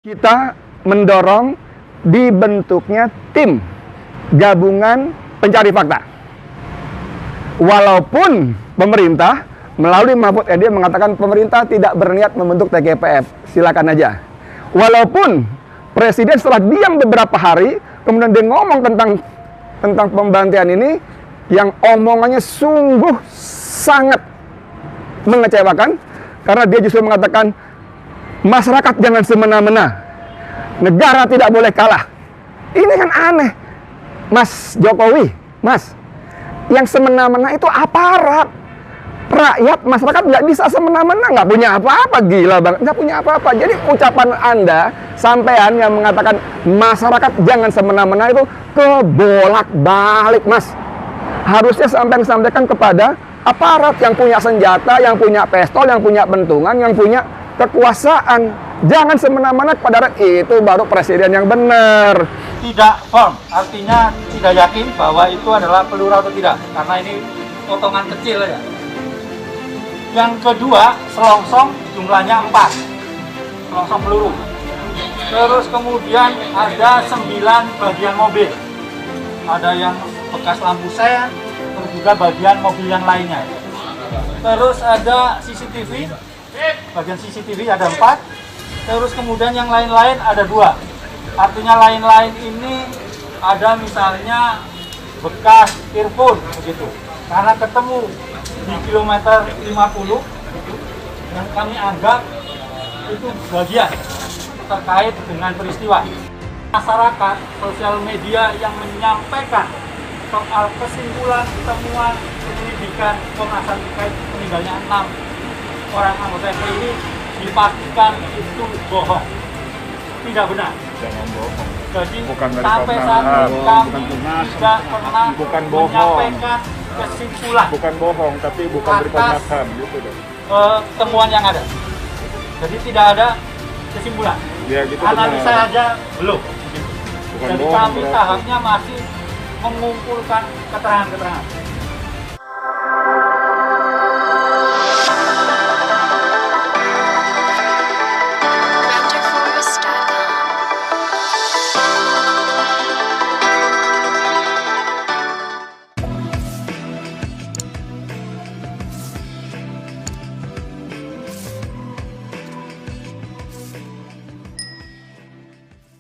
Kita mendorong dibentuknya tim gabungan pencari fakta. Walaupun pemerintah melalui Mahfud MD mengatakan pemerintah tidak berniat membentuk TGPF, silakan aja. Walaupun Presiden setelah diam beberapa hari, kemudian dia ngomong tentang pemberhentian ini, yang omongannya sungguh sangat mengecewakan, karena dia justru mengatakan masyarakat jangan semena-mena, negara tidak boleh kalah. Ini kan aneh, Mas Jokowi, Mas. Yang semena-mena itu aparat. Rakyat, masyarakat nggak bisa semena-mena, nggak punya apa-apa, gila banget, nggak punya apa-apa. Jadi ucapan Anda, sampean yang mengatakan masyarakat jangan semena-mena itu kebolak-balik, Mas. Harusnya sampean sampaikan kepada aparat yang punya senjata, yang punya pistol, yang punya bentungan, yang punya kekuasaan. Jangan semena-mena kepada rakyat, itu baru presiden yang benar. Tidak firm, artinya tidak yakin bahwa itu adalah peluru atau tidak, karena ini potongan kecil ya. Yang kedua, selongsong jumlahnya 4 selongsong peluru. Terus kemudian ada 9 bagian mobil, ada yang bekas lampu sen, terus juga bagian mobil yang lainnya. Terus ada CCTV, bagian CCTV ada 4. Terus kemudian yang lain-lain ada 2. Artinya lain-lain ini ada misalnya bekas earphone begitu, karena ketemu di kilometer 50 yang kami anggap itu bagian terkait dengan peristiwa. Masyarakat, sosial media yang menyampaikan soal kesimpulan temuan penyelidikan Komnas HAM terkait meninggalnya 6 orang anggota FPI ini dipastikan itu bohong, tidak benar. Jangan bohong. Jadi bukan dari sampai Komnas saat HAM, ini kami bukan tidak pernah bukan bohong. menyampaikan kesimpulan. Bukan bohong, tapi bukan dari Komnas HAM gitu dong. Temuan yang ada. Jadi tidak ada kesimpulan. Ya gitu. Analisa benar. aja belum. Bukan Jadi bohong, kami berarti. tahapnya masih mengumpulkan keterangan-keterangan.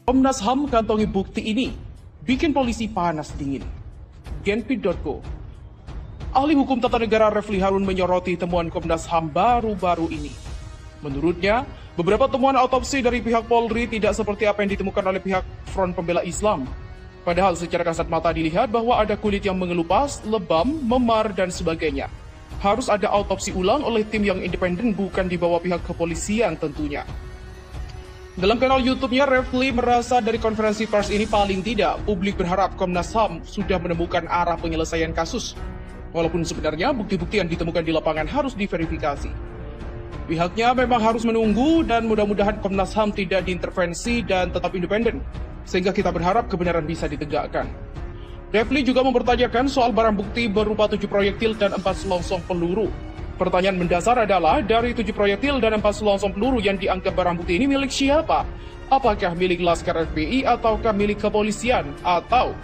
Komnas HAM kantongi bukti ini, bikin polisi panas dingin. Genpid.co. Ahli hukum tata negara Refli Harun menyoroti temuan Komnas HAM baru-baru ini. Menurutnya, beberapa temuan autopsi dari pihak Polri tidak seperti apa yang ditemukan oleh pihak Front Pembela Islam. Padahal secara kasat mata dilihat bahwa ada kulit yang mengelupas, lebam, memar, dan sebagainya. Harus ada autopsi ulang oleh tim yang independen, bukan di bawah pihak kepolisian tentunya. Dalam kanal YouTube-nya, Refli merasa dari konferensi pers ini paling tidak, publik berharap Komnas HAM sudah menemukan arah penyelesaian kasus. Walaupun sebenarnya bukti-bukti yang ditemukan di lapangan harus diverifikasi. Pihaknya memang harus menunggu dan mudah-mudahan Komnas HAM tidak diintervensi dan tetap independen, sehingga kita berharap kebenaran bisa ditegakkan. Refli juga mempertanyakan soal barang bukti berupa 7 proyektil dan 4 selongsong peluru. Pertanyaan mendasar adalah, dari 7 proyektil dan 4 selongsong peluru yang dianggap barang bukti ini milik siapa? Apakah milik Laskar FPI ataukah milik kepolisian? Atau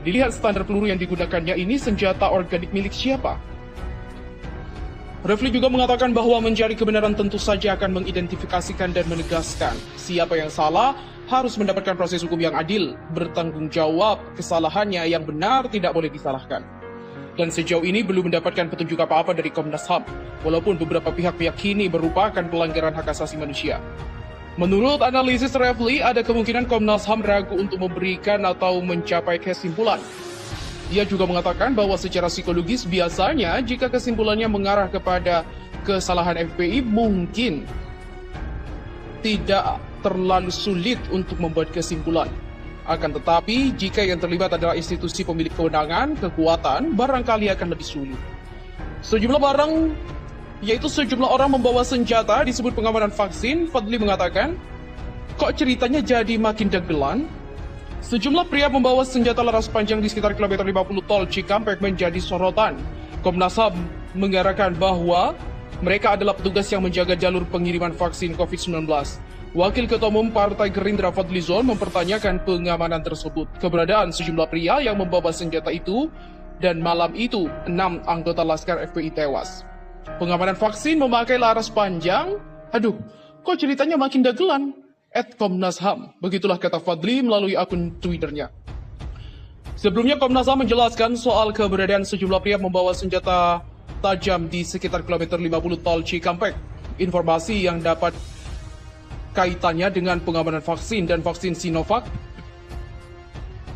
dilihat standar peluru yang digunakannya ini senjata organik milik siapa? Refli juga mengatakan bahwa mencari kebenaran tentu saja akan mengidentifikasikan dan menegaskan siapa yang salah harus mendapatkan proses hukum yang adil, bertanggung jawab, kesalahannya yang benar tidak boleh disalahkan. Dan sejauh ini belum mendapatkan petunjuk apa-apa dari Komnas HAM, walaupun beberapa pihak meyakini merupakan pelanggaran hak asasi manusia. Menurut analisis Refli, ada kemungkinan Komnas HAM ragu untuk memberikan atau mencapai kesimpulan. Ia juga mengatakan bahwa secara psikologis biasanya jika kesimpulannya mengarah kepada kesalahan FPI mungkin tidak terlalu sulit untuk membuat kesimpulan. Akan tetapi, jika yang terlibat adalah institusi pemilik kewenangan, kekuatan, barangkali akan lebih sulit. Sejumlah orang membawa senjata disebut pengamanan vaksin. Fadli mengatakan, kok ceritanya jadi makin dagelan? Sejumlah pria membawa senjata laras panjang di sekitar kilometer 50 tol Cikampek menjadi sorotan. Komnas HAM mengarahkan bahwa mereka adalah petugas yang menjaga jalur pengiriman vaksin COVID-19. Wakil Ketua Umum Partai Gerindra Fadlizon mempertanyakan pengamanan tersebut, keberadaan sejumlah pria yang membawa senjata itu, dan malam itu 6 anggota Laskar FPI tewas. Pengamanan vaksin memakai laras panjang? Aduh, kok ceritanya makin dagelan? @Komnas HAM, begitulah kata Fadli melalui akun Twitternya. Sebelumnya Komnas HAM menjelaskan soal keberadaan sejumlah pria membawa senjata tajam di sekitar kilometer 50 tol Cikampek. Informasi yang dapat kaitannya dengan pengamanan vaksin dan vaksin Sinovac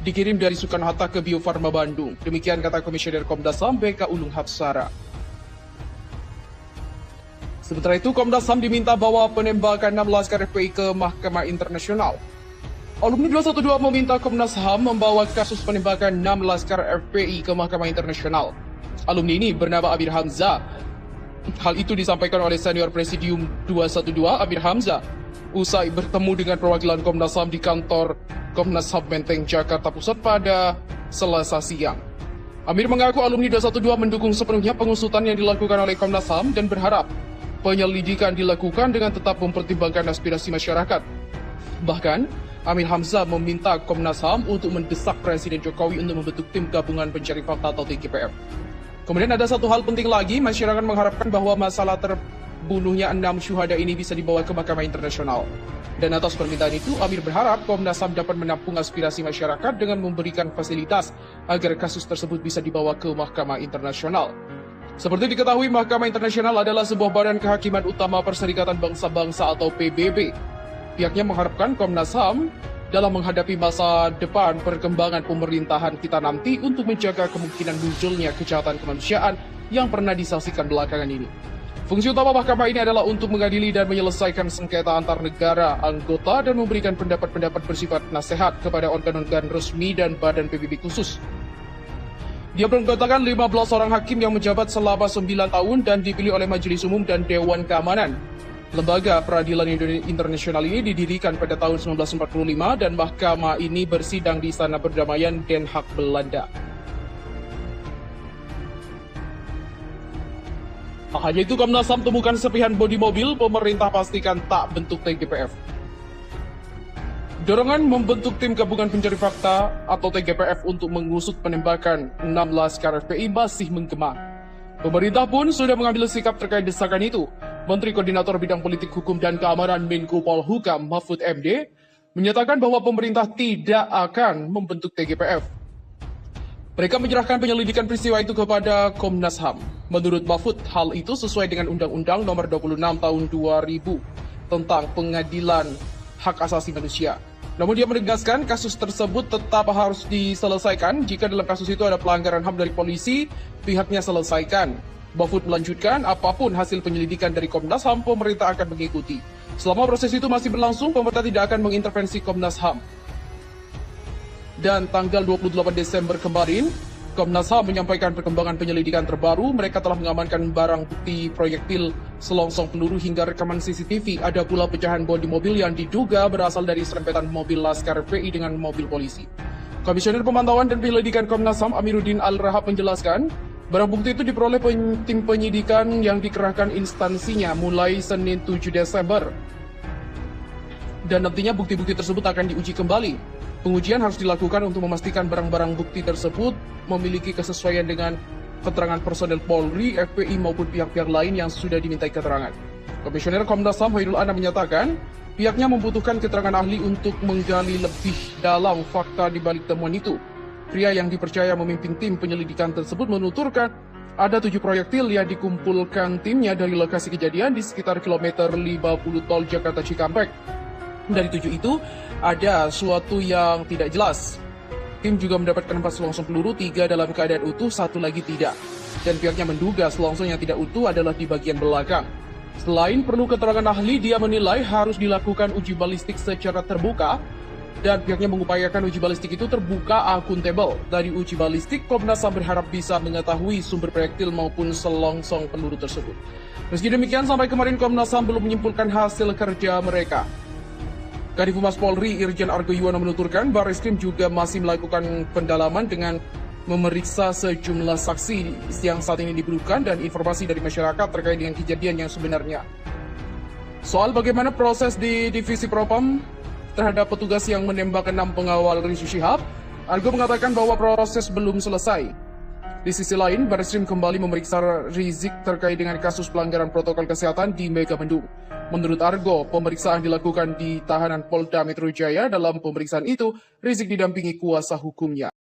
dikirim dari Soekarno-Hatta ke Bio Farma Bandung. Demikian kata Komisioner Komnas HAM BK Ulung Hapsara. Sementara itu, Komnas HAM diminta bawa penembakan 6 Laskar FPI ke Mahkamah Internasional. Alumni 212 meminta Komnas HAM membawa kasus penembakan 6 Laskar FPI ke Mahkamah Internasional. Alumni ini bernama Amir Hamzah. Hal itu disampaikan oleh senior Presidium 212 Amir Hamzah usai bertemu dengan perwakilan Komnas HAM di kantor Komnas HAM Menteng, Jakarta Pusat pada Selasa siang. Amir mengaku alumni 212 mendukung sepenuhnya pengusutan yang dilakukan oleh Komnas HAM dan berharap penyelidikan dilakukan dengan tetap mempertimbangkan aspirasi masyarakat. Bahkan, Amir Hamzah meminta Komnas HAM untuk mendesak Presiden Jokowi untuk membentuk tim gabungan pencari fakta atau TGPF. Kemudian ada satu hal penting lagi, masyarakat mengharapkan bahwa masalah terbunuhnya 6 syuhada ini bisa dibawa ke Mahkamah Internasional. Dan atas permintaan itu, Amir berharap Komnas HAM dapat menampung aspirasi masyarakat dengan memberikan fasilitas agar kasus tersebut bisa dibawa ke Mahkamah Internasional. Seperti diketahui, Mahkamah Internasional adalah sebuah badan kehakiman utama Perserikatan Bangsa-Bangsa atau PBB. Pihaknya mengharapkan Komnas HAM dalam menghadapi masa depan perkembangan pemerintahan kita nanti untuk menjaga kemungkinan munculnya kejahatan kemanusiaan yang pernah disaksikan belakangan ini. Fungsi utama mahkamah ini adalah untuk mengadili dan menyelesaikan sengketa antar negara, anggota, dan memberikan pendapat-pendapat bersifat nasihat kepada organ-organ resmi dan badan PBB khusus. Dia mengatakan 15 orang hakim yang menjabat selama 9 tahun dan dipilih oleh Majelis Umum dan Dewan Keamanan. Lembaga Peradilan Internasional ini didirikan pada tahun 1945 dan mahkamah ini bersidang di Istana Perdamaian Den Haag, Belanda. Hanya itu, Komnas HAM temukan serpihan bodi mobil, pemerintah pastikan tak bentuk TGPF. Dorongan membentuk tim gabungan pencari fakta atau TGPF untuk mengusut penembakan 6 Laskar FPI masih menggema. Pemerintah pun sudah mengambil sikap terkait desakan itu. Menteri Koordinator Bidang Politik Hukum dan Keamanan Menko Polhukam Mahfud MD menyatakan bahwa pemerintah tidak akan membentuk TGPF. Mereka menyerahkan penyelidikan peristiwa itu kepada Komnas HAM. Menurut Mahfud, hal itu sesuai dengan Undang-Undang Nomor 26 Tahun 2000 tentang Pengadilan Hak Asasi Manusia. Namun dia menegaskan kasus tersebut tetap harus diselesaikan. Jika dalam kasus itu ada pelanggaran HAM dari polisi, pihaknya selesaikan. Mahfud melanjutkan, apapun hasil penyelidikan dari Komnas HAM, pemerintah akan mengikuti. Selama proses itu masih berlangsung, pemerintah tidak akan mengintervensi Komnas HAM. Dan tanggal 28 Desember kemarin, Komnas HAM menyampaikan perkembangan penyelidikan terbaru. Mereka telah mengamankan barang bukti proyektil selongsong peluru hingga rekaman CCTV. Ada pula pecahan bodi mobil yang diduga berasal dari serempetan mobil Laskar FPI dengan mobil polisi. Komisioner Pemantauan dan Penyelidikan Komnas HAM Amiruddin Al-Rahab menjelaskan, barang bukti itu diperoleh tim penyidikan yang dikerahkan instansinya mulai Senin 7 Desember. Dan nantinya bukti-bukti tersebut akan diuji kembali. Pengujian harus dilakukan untuk memastikan barang-barang bukti tersebut memiliki kesesuaian dengan keterangan personel Polri, FPI maupun pihak-pihak lain yang sudah dimintai keterangan. Komisioner Komnas HAM Hoirul Anam menyatakan, pihaknya membutuhkan keterangan ahli untuk menggali lebih dalam fakta di balik temuan itu. Pria yang dipercaya memimpin tim penyelidikan tersebut menuturkan ada 7 proyektil yang dikumpulkan timnya dari lokasi kejadian di sekitar kilometer 50 tol Jakarta Cikampek. Dari 7 itu, ada suatu yang tidak jelas. Tim juga mendapatkan 4 selongsong peluru, 3 dalam keadaan utuh, 1 lagi tidak. Dan pihaknya menduga selongsong yang tidak utuh adalah di bagian belakang. Selain perlu keterangan ahli, dia menilai harus dilakukan uji balistik secara terbuka, dan pihaknya mengupayakan uji balistik itu terbuka akuntabel. Dari uji balistik, Komnas HAM berharap bisa mengetahui sumber proyektil maupun selongsong peluru tersebut. Meski demikian, sampai kemarin Komnas HAM belum menyimpulkan hasil kerja mereka. Kadif Humas Polri Irjen Argo Yuwono menuturkan, Barreskrim juga masih melakukan pendalaman dengan memeriksa sejumlah saksi yang saat ini dibutuhkan dan informasi dari masyarakat terkait dengan kejadian yang sebenarnya. Soal bagaimana proses di Divisi Propam terhadap petugas yang menembak 6 pengawal Rizik Syihab, Argo mengatakan bahwa proses belum selesai. Di sisi lain, Barreskrim kembali memeriksa Rizik terkait dengan kasus pelanggaran protokol kesehatan di Megamendung. Menurut Argo, pemeriksaan dilakukan di tahanan Polda Metro Jaya. Dalam pemeriksaan itu, Rizik didampingi kuasa hukumnya.